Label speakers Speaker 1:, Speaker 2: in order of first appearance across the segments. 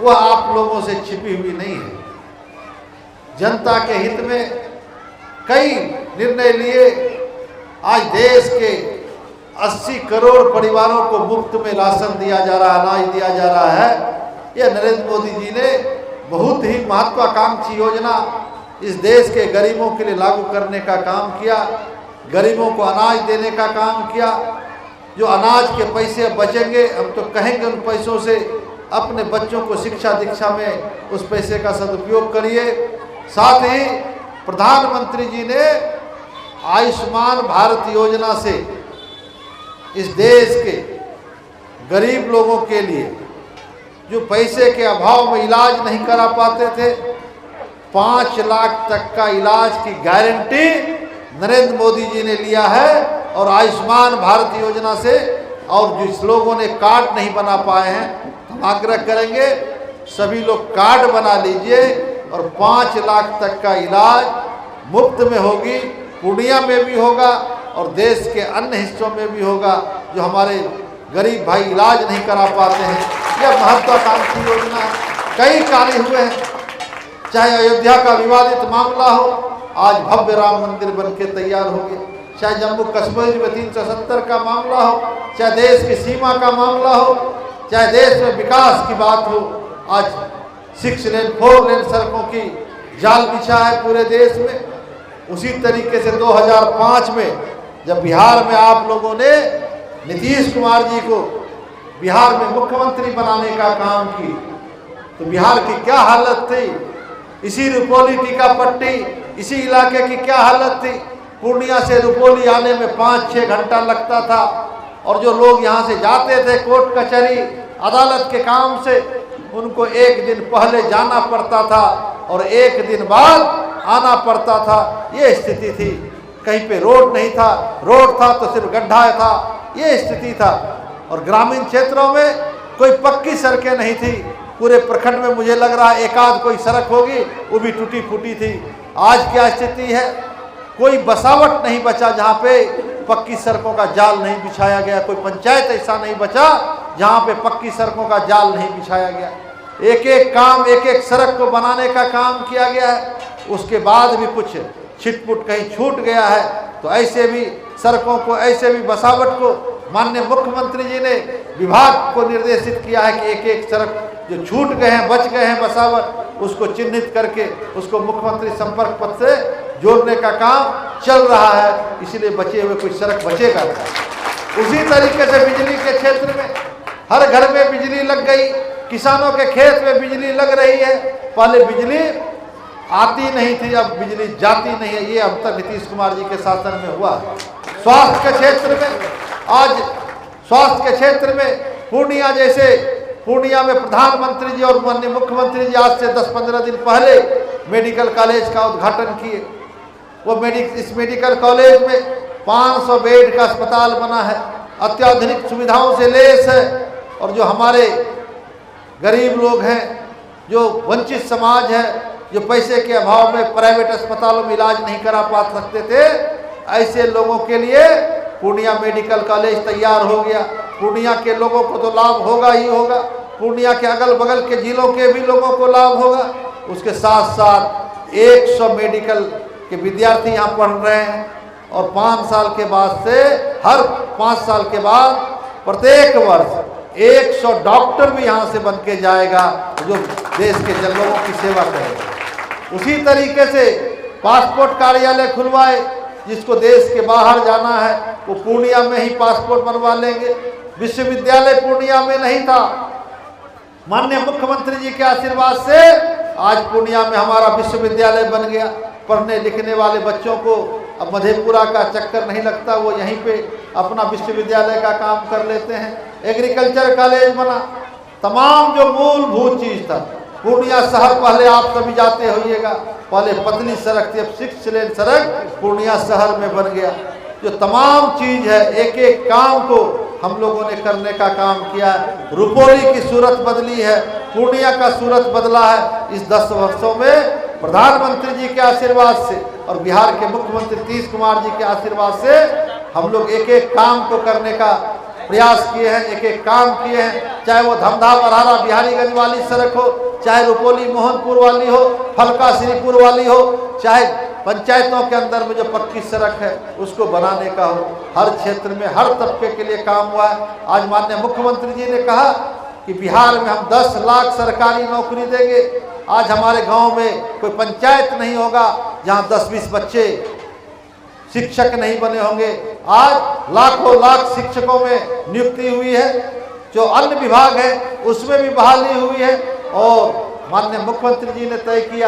Speaker 1: वह आप लोगों से छिपी हुई नहीं है। जनता के हित में कई निर्णय लिए। आज देश के 80 करोड़ परिवारों को मुफ्त में राशन दिया जा रहा, अनाज दिया जा रहा है। यह नरेंद्र मोदी जी ने बहुत ही महत्वाकांक्षी योजना इस देश के गरीबों के लिए लागू करने का काम किया। गरीबों को अनाज देने का काम किया। जो अनाज के पैसे बचेंगे, हम तो कहेंगे उन पैसों से अपने बच्चों को शिक्षा दीक्षा में उस पैसे का सदुपयोग करिए। साथ ही प्रधानमंत्री जी ने आयुष्मान भारत योजना से इस देश के गरीब लोगों के लिए जो पैसे के अभाव में इलाज नहीं करा पाते थे, 5 लाख तक का इलाज की गारंटी नरेंद्र मोदी जी ने लिया है। और आयुष्मान भारत योजना से और जिस लोगों ने कार्ड नहीं बना पाए हैं, हम आग्रह करेंगे सभी लोग कार्ड बना लीजिए और 5 लाख तक का इलाज मुफ्त में होगी। पूर्णिया में भी होगा और देश के अन्य हिस्सों में भी होगा जो हमारे गरीब भाई इलाज नहीं करा पाते हैं। यह महत्वाकांक्षी योजना है। कई कार्य हुए हैं, चाहे अयोध्या का विवादित मामला हो, आज भव्य राम मंदिर बन के तैयार हो गया। चाहे जम्मू कश्मीर में 370 का मामला हो, चाहे देश की सीमा का मामला हो, चाहे देश में विकास की बात हो, आज 6 लेन 4 लेन सड़कों की जाल बिछा है पूरे देश में। उसी तरीके से 2005 में जब बिहार में आप लोगों ने नीतीश कुमार जी को बिहार में मुख्यमंत्री बनाने का काम की, तो बिहार की क्या हालत थी। इसी रुपौली टीकापट्टी इसी इलाके की क्या हालत थी। पूर्णिया से रुपौली आने में 5-6 घंटा लगता था और जो लोग यहाँ से जाते थे कोर्ट कचहरी अदालत के काम से, उनको 1 दिन पहले जाना पड़ता था और 1 दिन बाद आना पड़ता था। ये स्थिति थी। कहीं पे रोड नहीं था, रोड था तो सिर्फ गड्ढा था, ये स्थिति था। और ग्रामीण क्षेत्रों में कोई पक्की सड़कें नहीं थी। पूरे प्रखंड में मुझे लग रहा है 1 आध कोई सड़क होगी, वो भी टूटी फूटी थी। आज क्या स्थिति है, कोई बसावट नहीं बचा जहाँ पे पक्की सड़कों का जाल नहीं बिछाया गया। कोई पंचायत ऐसा नहीं बचा जहाँ पे पक्की सड़कों का जाल नहीं बिछाया गया। एक एक काम, एक एक सड़क को बनाने का काम किया गया है। उसके बाद भी कुछ छिटपुट कहीं छूट गया है, तो ऐसे भी सड़कों को, ऐसे भी बसावट को माननीय मुख्यमंत्री जी ने विभाग को निर्देशित किया है कि एक एक सड़क जो छूट गए हैं, बच गए हैं बसावट, उसको चिन्हित करके उसको मुख्यमंत्री संपर्क पथ से जोड़ने का काम चल रहा है। इसीलिए बचे हुए कुछ सड़क बचेगा। उसी तरीके से बिजली के क्षेत्र में हर घर में बिजली लग गई, किसानों के खेत में बिजली लग रही है। पहले बिजली आती नहीं थी, अब बिजली जाती नहीं है। ये अब तक नीतीश कुमार जी के शासन में हुआ। स्वास्थ्य के क्षेत्र में, आज स्वास्थ्य के क्षेत्र में पूर्णिया जैसे, पूर्णिया में प्रधानमंत्री जी और माननीय मुख्यमंत्री जी आज से 10-15 दिन पहले मेडिकल कॉलेज का उद्घाटन किए। वो इस मेडिकल कॉलेज में 500 बेड का अस्पताल बना है, अत्याधुनिक सुविधाओं से लैस है। और जो हमारे गरीब लोग हैं, जो वंचित समाज है, जो पैसे के अभाव में प्राइवेट अस्पतालों में इलाज नहीं करा पा सकते थे, ऐसे लोगों के लिए पूर्णिया मेडिकल कॉलेज तैयार हो गया। पूर्णिया के लोगों को तो लाभ होगा ही होगा, पूर्णिया के अगल बगल के जिलों के भी लोगों को लाभ होगा। उसके साथ साथ 100 मेडिकल के विद्यार्थी यहाँ पढ़ रहे हैं और 5 साल के बाद से, हर 5 साल के बाद प्रत्येक वर्ष 100 डॉक्टर भी यहाँ से बन के जाएगा जो देश के लोगों की सेवा करेगा। उसी तरीके से पासपोर्ट कार्यालय खुलवाए, जिसको देश के बाहर जाना है वो पूर्णिया में ही पासपोर्ट बनवा लेंगे। विश्वविद्यालय पूर्णिया में नहीं था, माननीय मुख्यमंत्री जी के आशीर्वाद से आज पूर्णिया में हमारा विश्वविद्यालय बन गया। पढ़ने लिखने वाले बच्चों को अब मधेपुरा का चक्कर नहीं लगता, वो यहीं पे अपना विश्वविद्यालय का काम कर लेते हैं। एग्रीकल्चर कॉलेज बना। तमाम जो मूलभूत चीज था, पूर्णिया शहर पहले आप सभी जाते होइएगा, पहले पतली सड़क थी, अब 6 लेन सड़क पूर्णिया शहर में बन गया। जो तमाम चीज है, एक एक काम को हम लोगों ने करने का काम किया है। रुपौली की सूरत बदली है, पूर्णिया का सूरत बदला है। इस 10 वर्षों में प्रधानमंत्री जी के आशीर्वाद से और बिहार के मुख्यमंत्री नीतीश कुमार जी के आशीर्वाद से हम लोग एक एक काम को करने का प्रयास किए हैं, एक एक काम किए हैं, चाहे वो धमधा बरहारा बिहारीगंज वाली सड़क हो, चाहे रुपोली मोहनपुर वाली हो, फलका श्रीपुर वाली हो, चाहे पंचायतों के अंदर में जो पक्की सड़क है उसको बनाने का हो। हर क्षेत्र में हर तबके के लिए काम हुआ है। आज माननीय मुख्यमंत्री जी ने कहा कि बिहार में हम 10 लाख सरकारी नौकरी देंगे। आज हमारे गांव में कोई पंचायत नहीं होगा जहां 10-20 बच्चे शिक्षक नहीं बने होंगे। आज लाखों लाख शिक्षकों में नियुक्ति हुई है, जो अन्य विभाग है उसमें भी बहाली हुई है। और माननीय मुख्यमंत्री जी ने तय किया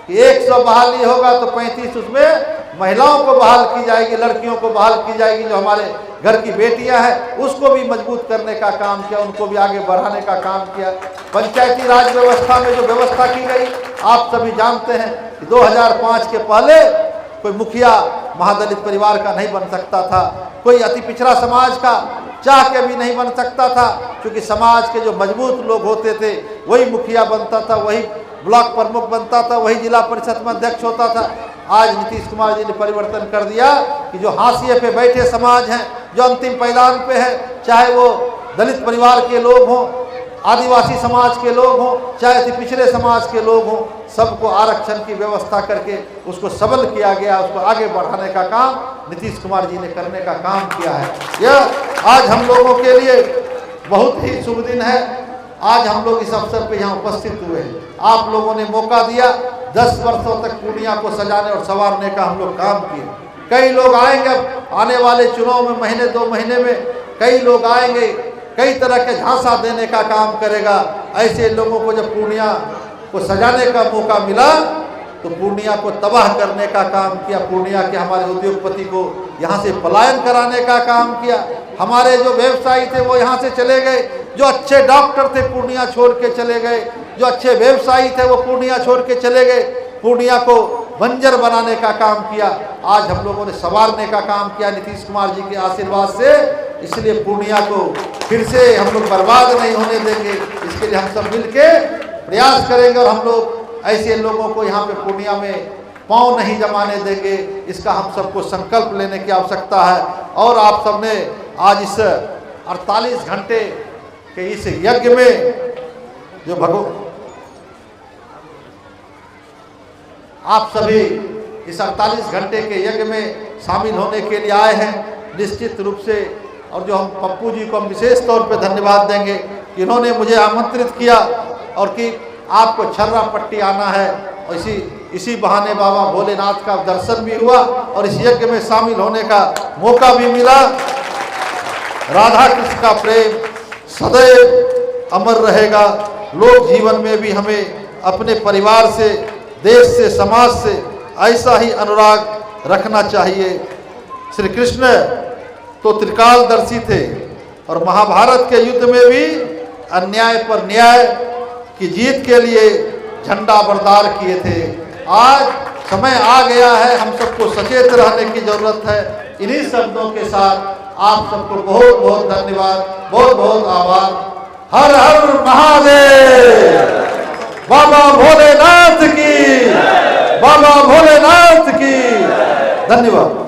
Speaker 1: कि 100 बहाली होगा तो 35 उसमें महिलाओं को बहाल की जाएगी, लड़कियों को बहाल की जाएगी। जो हमारे घर की बेटियां हैं उसको भी मजबूत करने का काम किया, उनको भी आगे बढ़ाने का काम किया। पंचायती राज व्यवस्था में जो व्यवस्था की गई, आप सभी जानते हैं कि 2005 के पहले कोई मुखिया महादलित परिवार का नहीं बन सकता था, कोई अति पिछड़ा समाज का चाह के भी नहीं बन सकता था, क्योंकि समाज के जो मजबूत लोग होते थे वही मुखिया बनता था, वही ब्लॉक प्रमुख बनता था, वही जिला परिषद में अध्यक्ष होता था। आज नीतीश कुमार जी ने परिवर्तन कर दिया कि जो हाशिए पे बैठे समाज हैं, जो अंतिम पायदान पे है, चाहे वो दलित परिवार के लोग हों, आदिवासी समाज के लोग हों, चाहे अति पिछड़े समाज के लोग हों, सबको आरक्षण की व्यवस्था करके उसको सबल किया गया, उसको आगे बढ़ाने का काम नीतीश कुमार जी ने करने का काम किया है। यह आज हम लोगों के लिए बहुत ही शुभ दिन है। आज हम लोग इस अवसर पे यहाँ उपस्थित हुए हैं। आप लोगों ने मौका दिया, 10 वर्षों तक पूर्णिया को सजाने और संवारने का हम लोग काम किए। कई लोग आएंगे, आने वाले चुनाव में महीने 2 महीने में कई लोग आएंगे, कई तरह के झांसा देने का काम करेगा। ऐसे लोगों को जब पूर्णिया को सजाने का मौका मिला तो पूर्णिया को तबाह करने का काम किया, पूर्णिया के हमारे उद्योगपति को यहाँ से पलायन कराने का काम किया। हमारे जो व्यवसायी थे वो यहाँ से चले गए, जो अच्छे डॉक्टर थे पूर्णिया छोड़ के चले गए, जो अच्छे व्यवसायी थे वो पूर्णिया छोड़ के चले गए। पूर्णिया को बंजर बनाने का काम किया। आज हम लोगों ने संवारने का काम किया नीतीश कुमार जी के आशीर्वाद से। इसलिए पूर्णिया को फिर से हम लोग बर्बाद नहीं होने देंगे, इसके लिए हम सब मिलके प्रयास करेंगे। और हम लोग ऐसे लोगों को यहाँ पे पूर्णिया में पांव नहीं जमाने देंगे, इसका हम सबको संकल्प लेने की आवश्यकता है। और आप सबने आज इस 48 घंटे के इस यज्ञ में जो आप सभी इस 48 घंटे के यज्ञ में शामिल होने के लिए आए हैं, निश्चित रूप से। और जो हम पप्पू जी को हम विशेष तौर पे धन्यवाद देंगे कि इन्होंने मुझे आमंत्रित किया और कि आपको छर्रा पट्टी आना है। और इसी बहाने बाबा भोलेनाथ का दर्शन भी हुआ और इस यज्ञ में शामिल होने का मौका भी मिला। राधा कृष्ण का प्रेम सदैव अमर रहेगा। लोक जीवन में भी हमें अपने परिवार से, देश से, समाज से ऐसा ही अनुराग रखना चाहिए। श्री कृष्ण तो त्रिकालदर्शी थे और महाभारत के युद्ध में भी अन्याय पर न्याय की जीत के लिए झंडा बरदार किए थे। आज समय आ गया है, हम सबको सचेत रहने की जरूरत है। इन्हीं शब्दों के साथ आप सबको बहुत बहुत धन्यवाद, बहुत बहुत आभार। हर हर महादेव। बाबा भोलेनाथ की, बाबा भोलेनाथ की। धन्यवाद।